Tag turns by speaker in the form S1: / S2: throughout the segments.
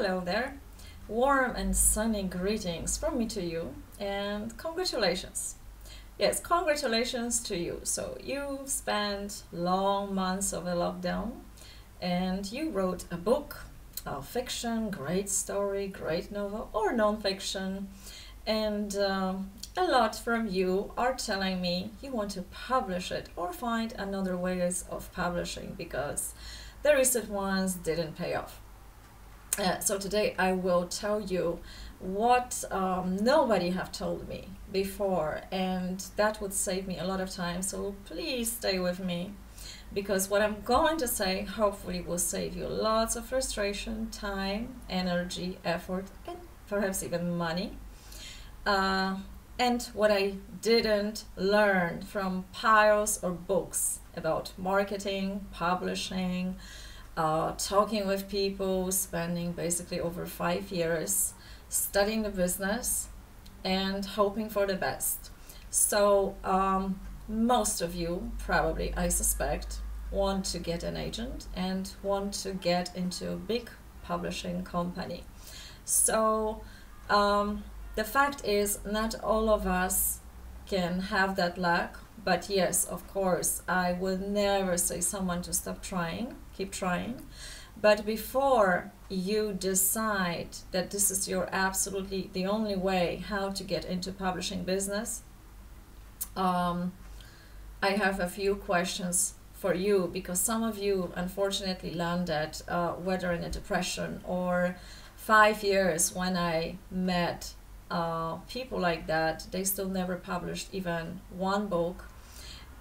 S1: Hello there. Warm and sunny greetings from me to you, and congratulations. Yes, congratulations to you. So you've spent long months of a lockdown and you wrote a book, a fiction, great story, great novel, or non-fiction, and a lot from you are telling me you want to publish it or find another ways of publishing because the recent ones didn't pay off. So today I will tell you what nobody have told me before, and that would save me a lot of time. So please stay with me because what I'm going to say hopefully will save you lots of frustration, time, energy, effort, and perhaps even money. And what I didn't learn from piles or books about marketing, publishing, talking with people, spending basically over 5 years studying the business and hoping for the best. So most of you probably, I suspect, want to get an agent and want to get into a big publishing company. So the fact is not all of us can have that luck, but yes, of course, I will never say someone to stop trying, keep trying. But before you decide that this is your absolutely the only way how to get into publishing business, I have a few questions for you because some of you unfortunately landed whether in a depression or 5 years when I met people like that, they still never published even one book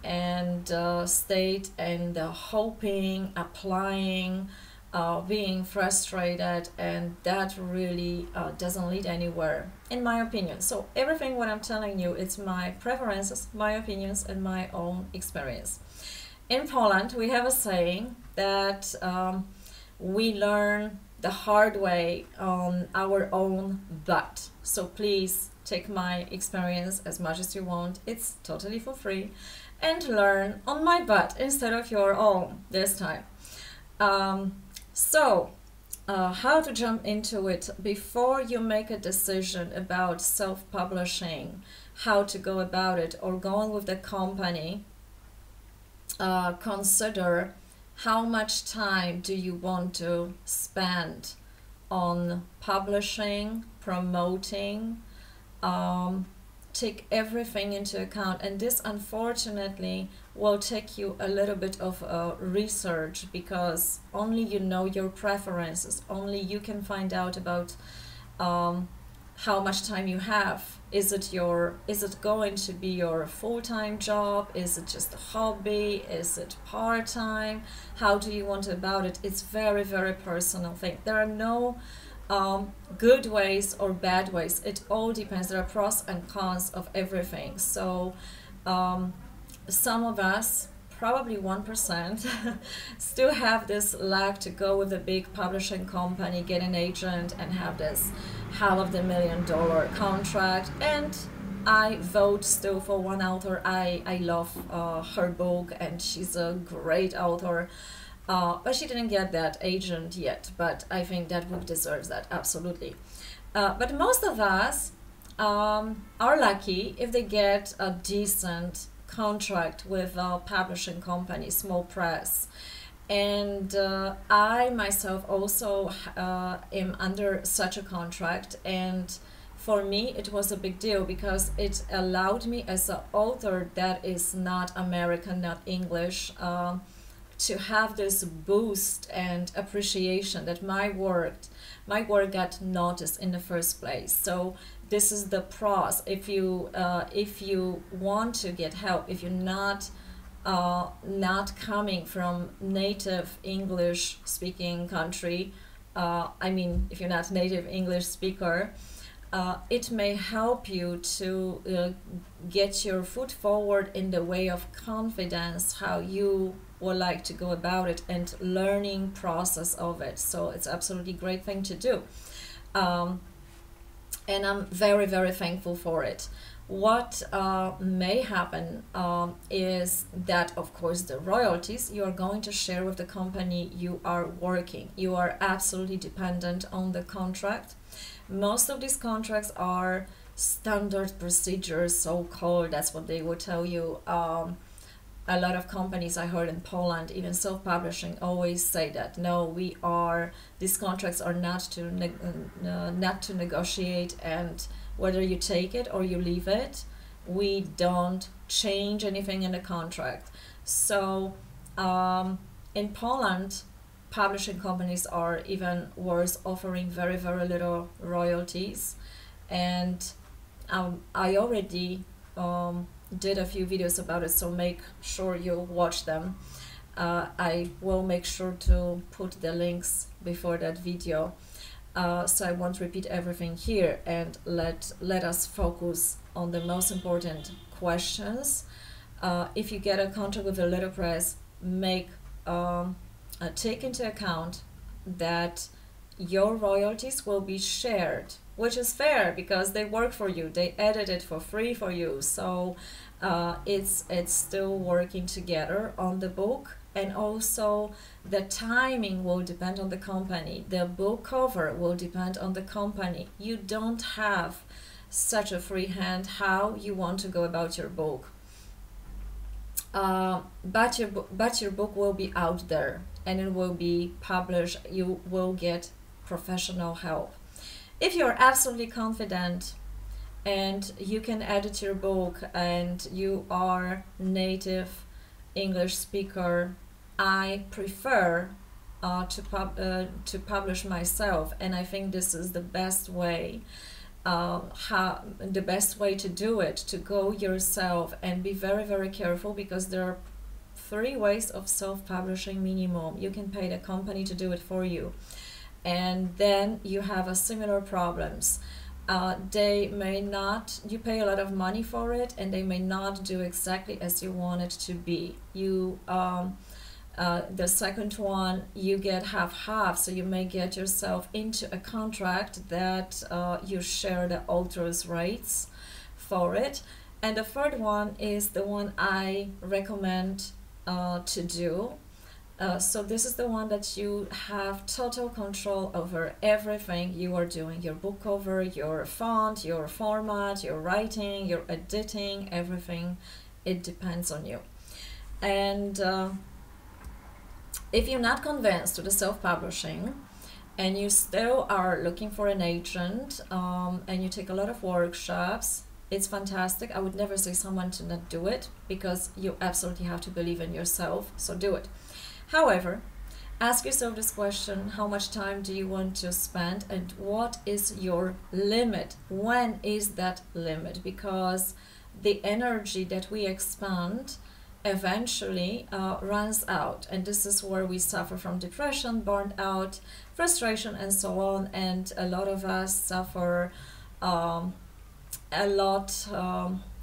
S1: and stayed in the hoping, applying, being frustrated, and that really doesn't lead anywhere, in my opinion. So everything what I'm telling you, it's my preferences, my opinions, and my own experience. In Poland, we have a saying that we learn the hard way on our own butt. So please take my experience as much as you want. It's totally for free. And learn on my butt instead of your own this time. How to jump into it before you make a decision about self-publishing, how to go about it, or going with the company. Consider how much time do you want to spend on publishing, promoting, take everything into account, and this unfortunately will take you a little bit of research because only you know your preferences, only you can find out about how much time you have. Is it going to be your full-time job? Is it just a hobby? Is it part-time? How do you want about it? It's very, very personal thing. There are no good ways or bad ways. It all depends. There are pros and cons of everything. So some of us, probably 1%, still have this luck to go with a big publishing company, get an agent, and have this $500,000 contract. And I vote still for one author. I love her book, and she's a great author. But she didn't get that agent yet, but I think that book deserves that, absolutely. But most of us are lucky if they get a decent contract with a publishing company, small press. And I myself also am under such a contract, and for me it was a big deal because it allowed me as an author that is not American, not English, to have this boost and appreciation that my work got noticed in the first place. So this is the pros. If you want to get help, if you're not coming from native English speaking country, I mean if you're not native English speaker, it may help you to get your foot forward in the way of confidence, how you would like to go about it, and learning process of it. So it's absolutely great thing to do. And I'm very, very thankful for it. What may happen is that, of course, the royalties you are going to share with the company you are working. You are absolutely dependent on the contract. Most of these contracts are standard procedures, so-called, that's what they would tell you. A lot of companies I heard in Poland, even self-publishing, always say that no, these contracts are not to negotiate, and whether you take it or you leave it, we don't change anything in the contract. So in Poland, publishing companies are even worse, offering very, very little royalties. And I already did a few videos about it, so make sure you watch them. I will make sure to put the links before that video, so I won't repeat everything here, and let us focus on the most important questions. If you get a contract with a letterpress, take into account that your royalties will be shared, which is fair because they work for you, they edit it for free for you, so it's still working together on the book. And also the timing will depend on the company, the book cover will depend on the company. You don't have such a free hand how you want to go about your book, but your book will be out there and it will be published. You will get professional help. If you're absolutely confident and you can edit your book and you are native English speaker, I prefer to publish myself, and I think this is the best way. The best way to do it, to go yourself, and be very, very careful, because there are 3 ways of self-publishing minimum. You can pay the company to do it for you, and then you have a similar problems. They may not, you pay a lot of money for it, and they may not do exactly as you want it to be. The second one, you get half-half, so you may get yourself into a contract that you share the author's rights for it. And the third one is the one I recommend to do. So this is the one that you have total control over everything you are doing, your book cover, your font, your format, your writing, your editing, everything. It depends on you. And if you're not convinced to the self-publishing and you still are looking for an agent, and you take a lot of workshops, it's fantastic. I would never say someone to not do it, because you absolutely have to believe in yourself, so do it. However, ask yourself this question: how much time do you want to spend, and what is your limit? When is that limit? Because the energy that we expend eventually runs out, and this is where we suffer from depression, burnt out, frustration, and so on. And a lot of us suffer a lot.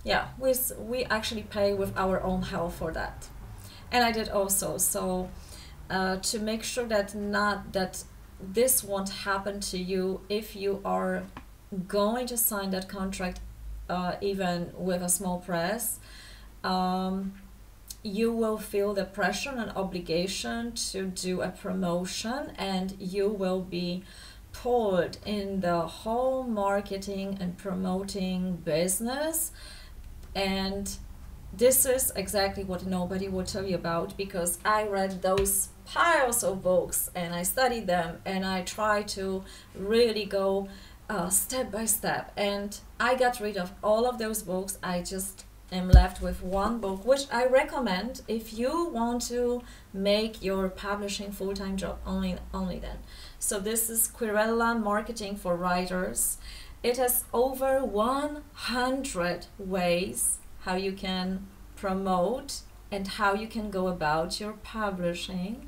S1: Yeah, we actually pay with our own health for that, and I did also. So to make sure that this won't happen to you, if you are going to sign that contract, even with a small press, you will feel the pressure and obligation to do a promotion, and you will be pulled in the whole marketing and promoting business. And this is exactly what nobody will tell you about, because I read those piles of books and I studied them, and I try to really go step by step, and I got rid of all of those books. I just am left with one book, which I recommend if you want to make your publishing full-time job, only then. So this is Quirella Marketing for Writers. It has over 100 ways how you can promote and how you can go about your publishing.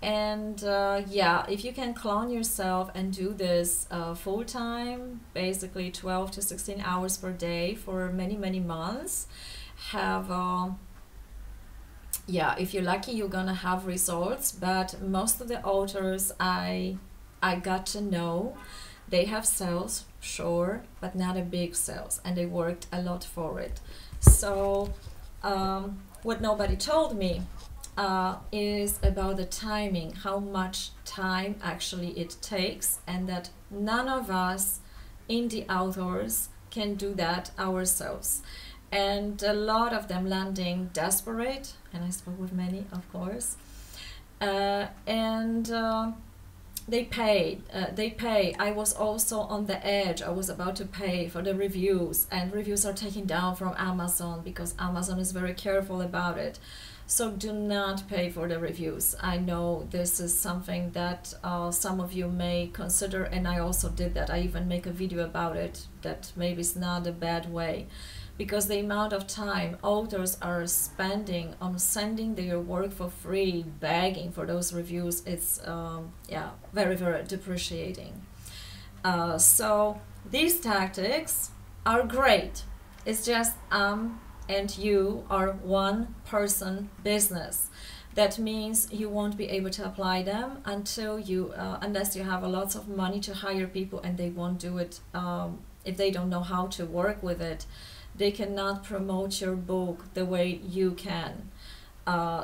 S1: And yeah, if you can clone yourself and do this full-time, basically 12 to 16 hours per day for many months, yeah, if you're lucky, you're gonna have results. But most of the authors I got to know, they have sales sure, but not a big sales, and they worked a lot for it. So what nobody told me is about the timing, how much time actually it takes, and that none of us indie authors can do that ourselves. And a lot of them landing desperate, and I spoke with many, of course, and they pay. I was also on the edge. I was about to pay for the reviews, and reviews are taken down from Amazon because Amazon is very careful about it. So do not pay for the reviews. I know this is something that some of you may consider, and I also did that. I even make a video about it, that maybe it's not a bad way, because the amount of time authors are spending on sending their work for free, begging for those reviews, it's yeah, very, very depreciating. So these tactics are great. It's just and you are one person business. That means you won't be able to apply them until you, unless you have a lots of money to hire people, and they won't do it if they don't know how to work with it. They cannot promote your book the way you can.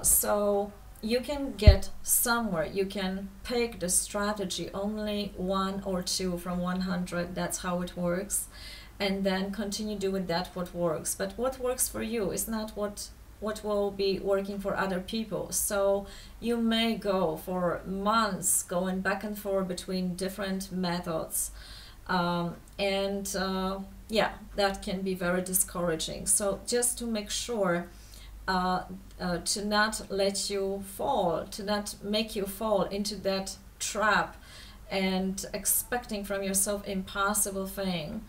S1: So you can get somewhere. You can pick the strategy, only 1 or 2 from 100. That's how it works. And then continue doing that what works. But what works for you is not what will be working for other people. So you may go for months going back and forth between different methods. Yeah, that can be very discouraging. So just to make sure to not let you fall, to not make you fall into that trap and expecting from yourself impossible thing,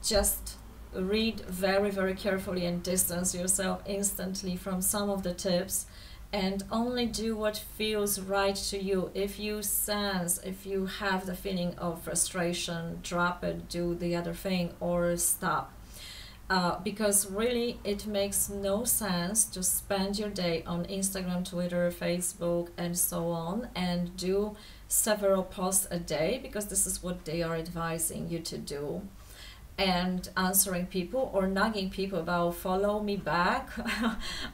S1: just read very, very carefully and distance yourself instantly from some of the tips, and only do what feels right to you. If you sense, if you have the feeling of frustration, drop it, do the other thing, or stop. Because really it makes no sense to spend your day on Instagram, Twitter, Facebook, and so on, and do several posts a day, because this is what they are advising you to do, and answering people or nagging people about follow me back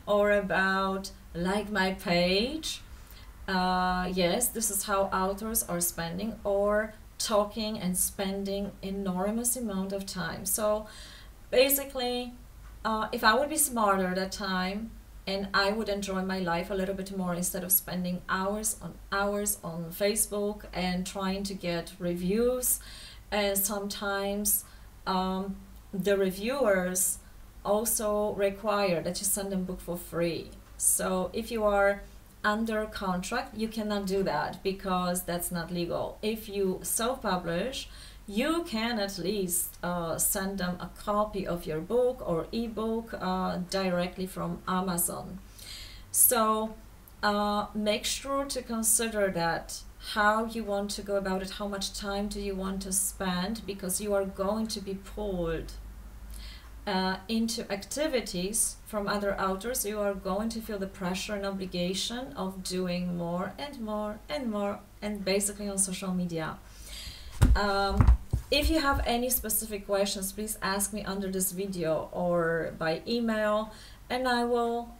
S1: or about like my page. Yes, this is how authors are spending, or talking and spending enormous amount of time. So basically, if I would be smarter at that time, and I would enjoy my life a little bit more, instead of spending hours on Facebook and trying to get reviews, and sometimes the reviewers also require that you send them book for free. So if you are under contract, you cannot do that, because that's not legal. If you self-publish, you can at least send them a copy of your book or ebook directly from Amazon. So make sure to consider that, how you want to go about it, how much time do you want to spend, because you are going to be pulled into activities from other authors. You are going to feel the pressure and obligation of doing more and more and more, and basically on social media. If you have any specific questions, please ask me under this video or by email, and I will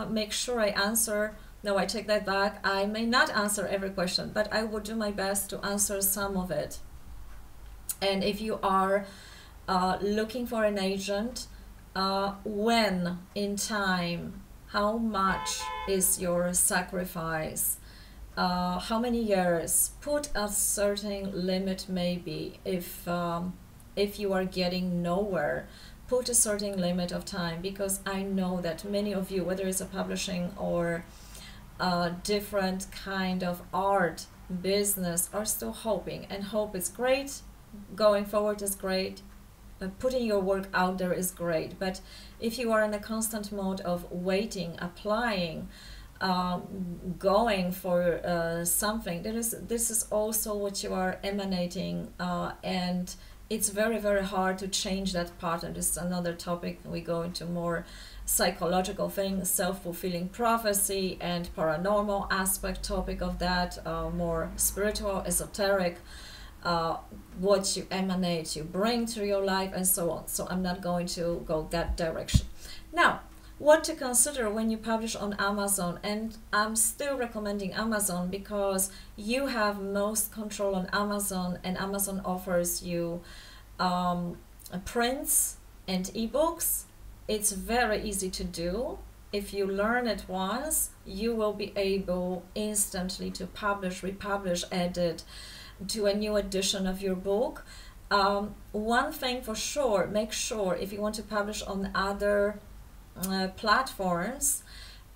S1: make sure I answer. No, I take that back. I may not answer every question, but I will do my best to answer some of it. And if you are looking for an agent, when in time, how much is your sacrifice? How many years? Put a certain limit, maybe. If you are getting nowhere, put a certain limit of time, because I know that many of you, whether it's a publishing or different kind of art business, are still hoping, and hope is great, going forward is great, putting your work out there is great. But if you are in a constant mode of waiting, applying, going for something, this is also what you are emanating, and it's very, very hard to change that pattern. This is another topic. We go into more psychological things, self-fulfilling prophecy and paranormal aspect topic of that, more spiritual, esoteric. what you emanate, you bring to your life, and so on. So I'm not going to go that direction. Now, what to consider when you publish on Amazon, and I'm still recommending Amazon because you have most control on Amazon, and Amazon offers you prints and ebooks. It's very easy to do. If you learn it once, you will be able instantly to publish, republish, edit, do a new edition of your book. One thing for sure, make sure if you want to publish on other platforms,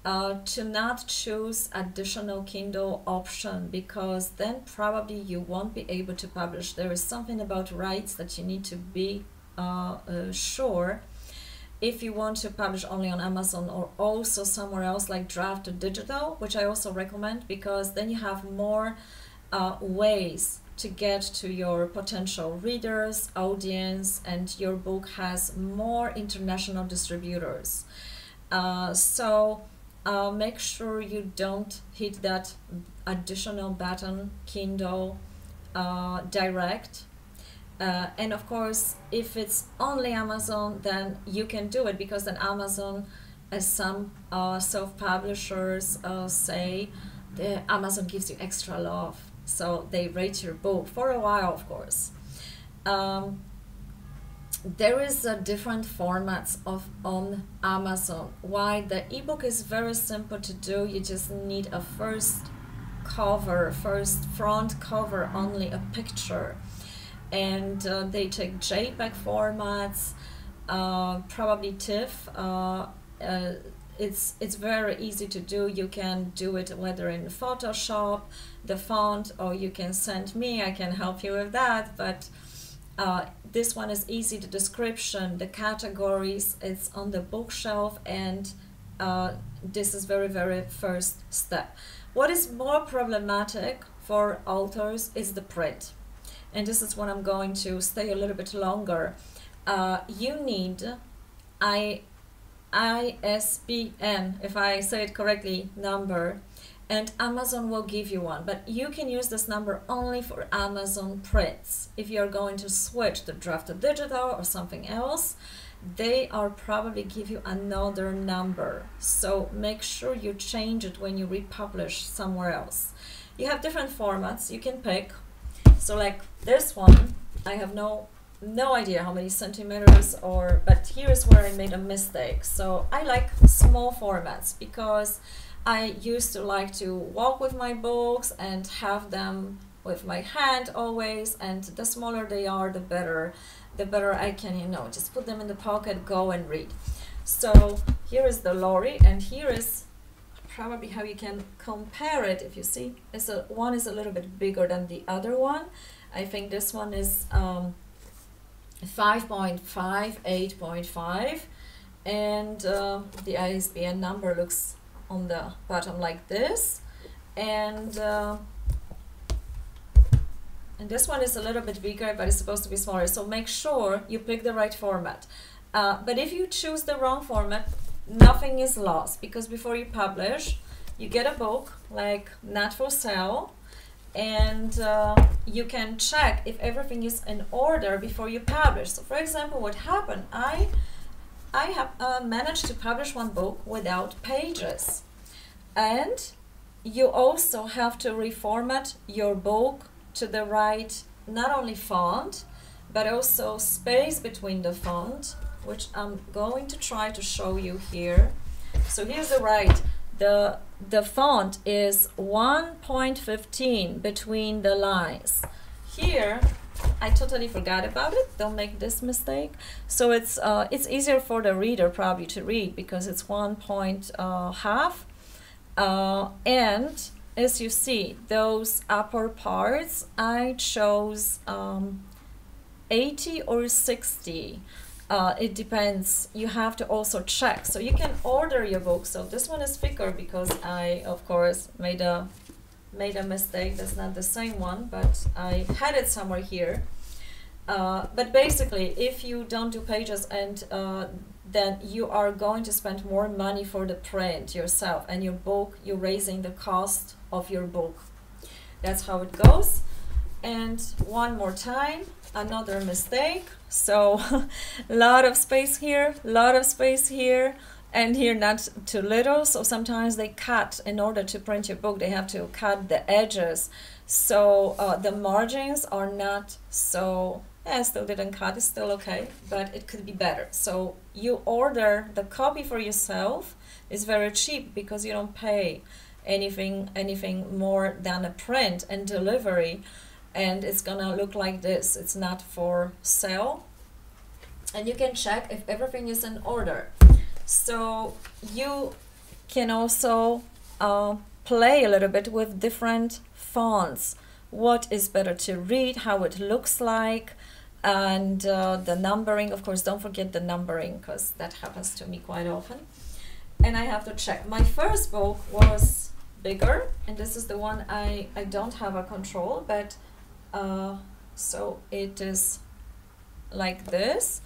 S1: to not choose additional Kindle option, because then probably you won't be able to publish. There is something about rights that you need to be sure if you want to publish only on Amazon or also somewhere else like draft to digital, which I also recommend, because then you have more ways to get to your potential readers, audience, and your book has more international distributors. So make sure you don't hit that additional button, Kindle Direct. And of course, if it's only Amazon, then you can do it, because then Amazon, as some self-publishers say, Amazon gives you extra love. So they rate your book for a while, of course. There is different formats on Amazon. Why? The ebook is very simple to do. You just need a first front cover, only a picture. And they take JPEG formats, probably TIFF. It's very easy to do. You can do it whether in Photoshop, the font, or you can send me, I can help you with that. But this one is easy, the description, the categories, it's on the bookshelf, and this is very first step. What is more problematic for authors is the print. And this is what I'm going to stay a little bit longer. You need ISBN, if I say it correctly, number, and Amazon will give you one, but you can use this number only for Amazon prints. If you're going to switch to draft to digital or something else, they are probably give you another number. So make sure you change it when you republish somewhere else. You have different formats you can pick. So like this one, I have no idea how many centimeters, but here's where I made a mistake. So I like small formats because I used to like to walk with my books and have them with my hand always, and the smaller they are, the better I can, just put them in the pocket, go and read. So here is the lorry, and here is probably how you can compare it. If you see, one is a little bit bigger than the other one. I think this one is 5.5, 8.5, and the ISBN number looks on the bottom like this, and this one is a little bit bigger, but it's supposed to be smaller. So make sure you pick the right format. But if you choose the wrong format, nothing is lost, because before you publish, you get a book like not for sale, and you can check if everything is in order before you publish. So for example, what happened, I have managed to publish one book without pages, and you also have to reformat your book to the right, not only font, but also space between the font, which I'm going to try to show you here. So here's the right. The font is 1.15 between the lines. Here, I totally forgot about it. Don't make this mistake. So it's easier for the reader probably to read because it's 1.5. And as you see, those upper parts, I chose 80 or 60. It depends. You have to also check. So you can order your book. So this one is thicker because I, of course, made a mistake. That's not the same one, but I had it somewhere here. But basically, if you don't do pages, and then you are going to spend more money for the print yourself, and your book, you're raising the cost of your book. That's how it goes. And one more time, another mistake. So a lot of space here, lot of space here, and here not too little. So sometimes they cut, in order to print your book, they have to cut the edges. So the margins are not so, I still didn't cut, it's still okay, but it could be better. So you order the copy for yourself. It's very cheap because you don't pay anything more than a print and delivery, and it's gonna look like this. It's not for sale, and you can check if everything is in order. So you can also play a little bit with different fonts. What is better to read, how it looks like, and the numbering. Of course, don't forget the numbering, because that happens to me quite often. And I have to check. My first book was bigger, and this is the one I don't have a control, but so it is like this.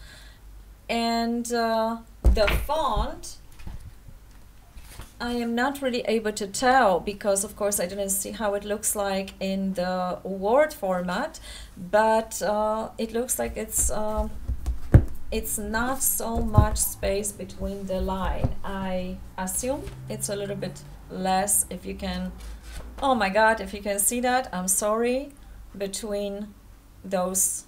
S1: And the font, I am not really able to tell, because of course I didn't see how it looks like in the Word format, but it looks like it's not so much space between the line. I assume it's a little bit less. If you can, oh my god, if you can see that, I'm sorry, between those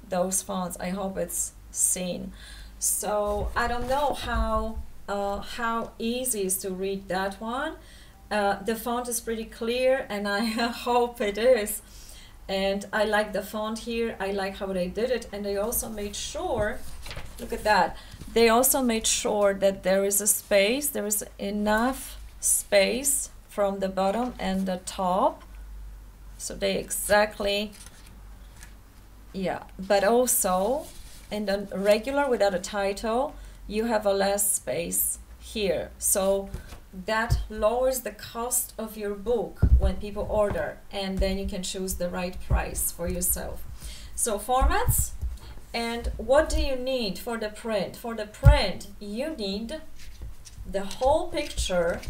S1: fonts. I hope it's seen. So I don't know how easy is to read that one. The font is pretty clear, and I hope it is. And I like the font here. I like how they did it, and they also made sure, look at that, they also made sure that there is a space, there is enough space from the bottom and the top. So they exactly, yeah, but also in the regular without a title, you have a less space here. So that lowers the cost of your book when people order, and then you can choose the right price for yourself. So formats, and what do you need for the print? For the print, you need the whole picture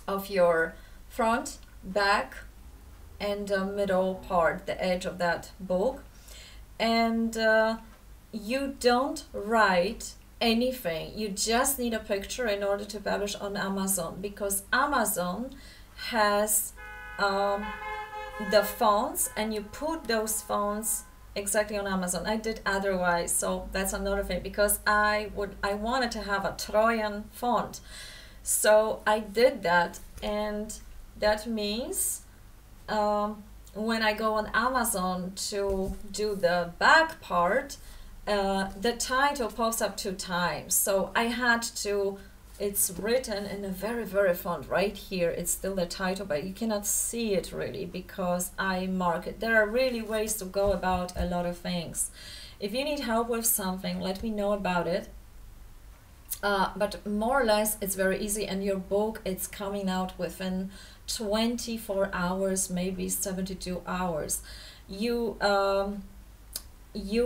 S1: of your front, back, and the middle part, the edge of that book. And you don't write anything. You just need a picture in order to publish on Amazon, because Amazon has the fonts, and you put those fonts exactly on Amazon. I did otherwise, so that's another thing, because I wanted to have a Trojan font, so I did that. And that means when I go on Amazon to do the back part, the title pops up 2 times. So I had to, it's written in a very font right here. It's still the title, but you cannot see it really because I mark it. There are really ways to go about a lot of things. If you need help with something, let me know about it. But more or less it's very easy, and your book, it's coming out within 24 hours, maybe 72 hours. You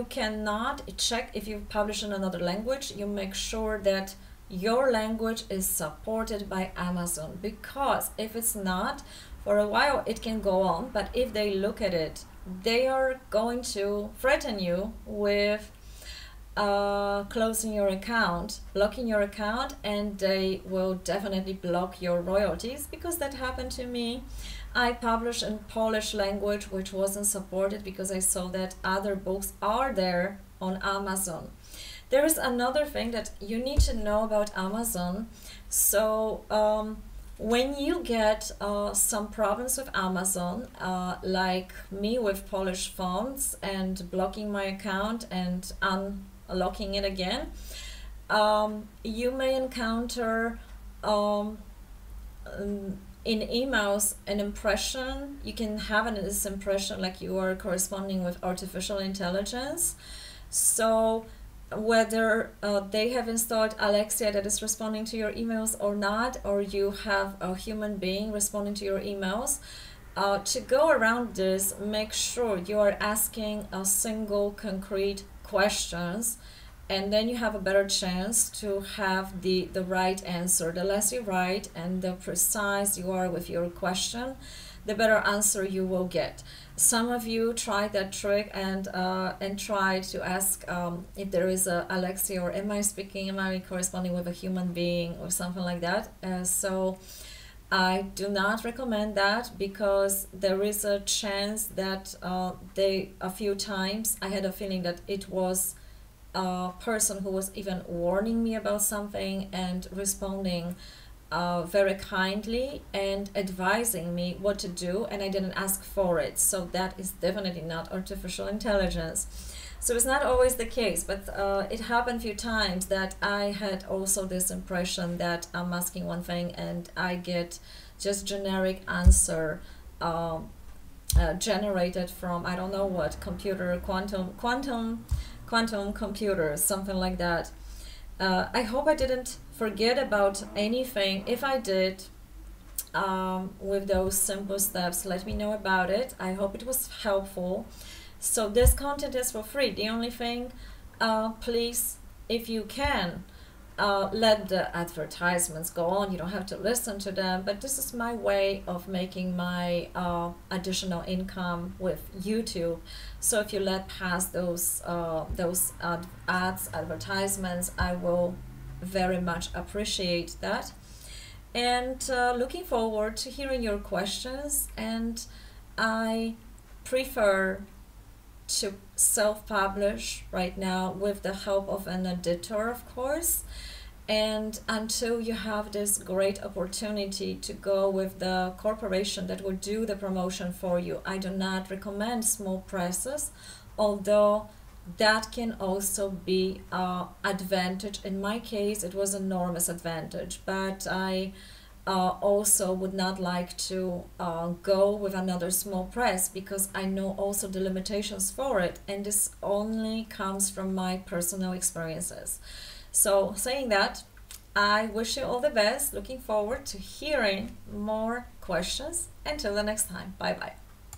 S1: cannot check if you publish in another language. You make sure that your language is supported by Amazon, because if it's not, for a while it can go on, but if they look at it, they are going to threaten you with closing your account, blocking your account, and they will definitely block your royalties, because that happened to me. I published in Polish language, which wasn't supported, because I saw that other books are there on Amazon. There is another thing that you need to know about Amazon. So when you get some problems with Amazon, like me with Polish fonts and blocking my account and unlocking it again, you may encounter in emails an impression. You can have this impression like you are corresponding with artificial intelligence. So whether they have installed Alexia that is responding to your emails or not, or you have a human being responding to your emails, to go around this, make sure you are asking a single concrete questions, and then you have a better chance to have the right answer. The less you write and the precise you are with your question, the better answer you will get. Some of you tried that trick and tried to ask if there is a Alexia, or am I corresponding with a human being or something like that. So I do not recommend that, because there is a chance that a few times I had a feeling that it was a person who was even warning me about something and responding very kindly and advising me what to do, and I didn't ask for it. So that is definitely not artificial intelligence. So it's not always the case, but it happened a few times that I had also this impression that I'm asking one thing and I get just generic answer generated from, I don't know what, computer, quantum computers, something like that. I hope I didn't forget about anything. If I did, with those simple steps, let me know about it. I hope it was helpful. So this content is for free. The only thing, please, if you can, let the advertisements go on. You don't have to listen to them, but this is my way of making my additional income with YouTube. So if you let pass those ads, advertisements, I will very much appreciate that. And looking forward to hearing your questions. And I prefer to self-publish right now with the help of an editor, of course. And until you have this great opportunity to go with the corporation that will do the promotion for you, I do not recommend small presses, although that can also be an advantage. In my case, it was an enormous advantage, but I also would not like to go with another small press, because I know also the limitations for it, and this only comes from my personal experiences. So saying that, I wish you all the best. Looking forward to hearing more questions. Until the next time, bye bye.